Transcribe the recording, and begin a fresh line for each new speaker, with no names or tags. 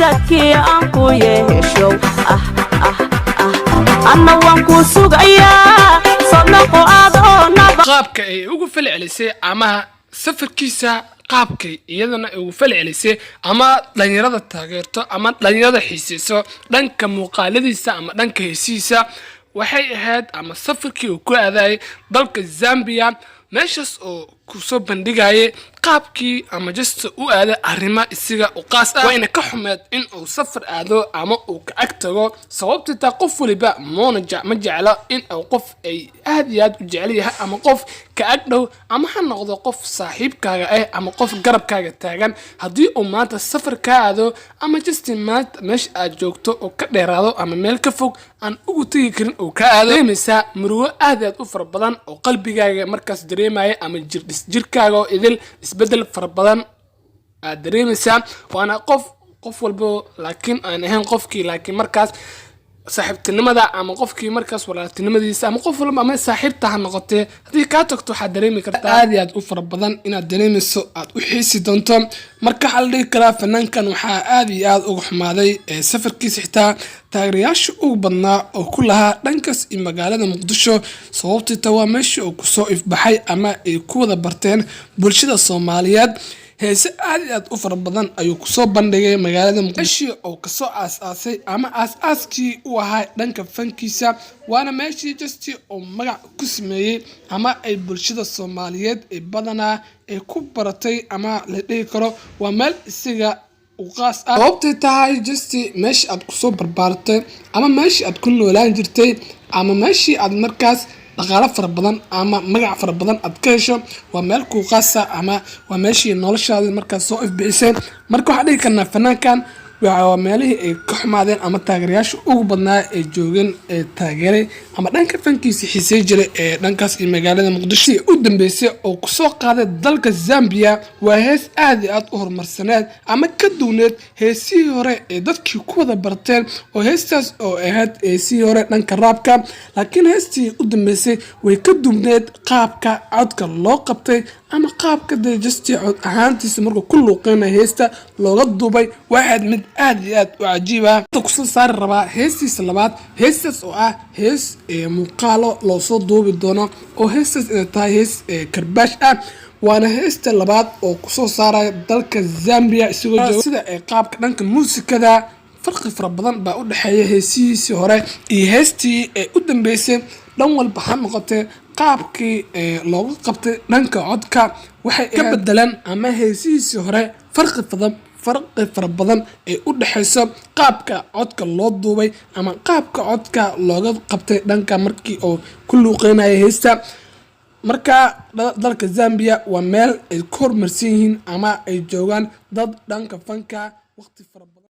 حسدكي أنكو يهشو أنا وانكو سوقيا صدقوا أدونا
qaabka ay ugu falcelisay ama safarkiisa qaabkay iyadana ugu falcelisay ama dhalinyarada taageerto ama dhalinyarada xiiseyso dhanka muuqaaladiisa ama dhanka heesiisa waxay ahayd ama safarkii uu ku aaday dalka Zambia meeshas oo ku soo bandhigay qaabkii ama just u aaday arrimo isiga oo qaas ah wayna ka xumeed in uu safar aado ama uu ka agtago sababta qof waliba ma jecla in uu qof ay aad iyo aad u jecel yahay ama qof ka agdhow ama ha noqdo qof saaxiibkaaga ah ama qof garabkaaga taagan hadii uu maanta safar ka aado ama just maanta meesha aad joogto oo ka dheeraado ama meel ka fog aan ugu tagi karin oo ka aado meesha murugo aad u far badan oo qalbigaaga markaas dareemaya ama jirkaaga oo idil isbedel far badan aad dareemaysaa waana qof walba laakiin aan ahayn qofkii laakiin markaas saaxiibtinimada ama qofkii markaas walaaltinimadiisa ama qof walba ama saaxiibta ha noqotee hadii ka tagto waxa dareemi kartaa aad iyo aad u far badan inaad dareemayso aad u xiisi doonto marka hal dhig kara fanaankan waxa aad iyo aad ugu xumaaday safarkiisa xitaa taageerayaasha ugu badnaa oo ku lahaa dhankaas in magaalada Muqdisho sababtoo waa meesha uu ku soo ifbaxay ama ay ku wada barteen bulshada Soomaaliyeed heese aad u far badan ayuu ku soo bandhigay magaalada Muqdisho oo ka soo aas-aasay ama aas-aaskii uu ahaa dhanka fankiisa waana meeshii just oo magac ku sameeyay ama ay bulshada Soomaaliyeed ay badanaa ay ku baratay ama la dhigi karo waa meel isiga وقاس sababtay tahay just meeshii aad ku soo barbaartay ama meeshii aad ku noolaan jirtay ama meeshii aad markaas dhaqaale fara badan ama magac fara badan aad ka hesho waa meel ku qaasa ama waa meeshii noloshaada markaas soo ifbixisay marka waxa dhigi karnaa fanaankan waa meelihii ay ka xumaadeen ama taageerayaasha ugu badnaa ee joogeen ee taageeray ama dhanka fankiisa xiisay jiray ee dhankaas in magaalada Muqdisho u dambeysay oo ku soo qaaday dalka Zambia waa hees aad u horumarsaneed ama ka duuneed heesii hore ee dadkii ku wada barteen oo heestaas oo ahayd heesii hore dhanka raabka laakiin heestii u dambeysay way ka duuneed qaabka codka loo qabtay ama qaabka just cod ahaantiisa marka ku luuqeynay heesta looga duubay waxaad mid aad u cajiib ah ku soo saar rabaa heestiisa labaad heestaas oo ah hees muuqaalo loo soo duubi doono oo heestaas inay tahay hees karbaash ah waana heesta labaad oo ku soo saaray dalka Zambia isagoo jooga sida qaabka dhanka muusikada farqi fara badan baa u dhaxeeya heesihiisii hore iyo heestii u dambeysay dhan walba ha noqotee qaabkii looga qabtay dhanka codka waxay ka bedelan ama heesihiisii hore farqi fara badan ee u dhaxayso qaabka codka loo duubay ama qaabka codka looga qabtay dhanka markii oo ku luuqeynay heesta marka dalka Zambia waa meel ay ku hormarsan yihiin ama ay joogaan dad dhanka fanka waqti fara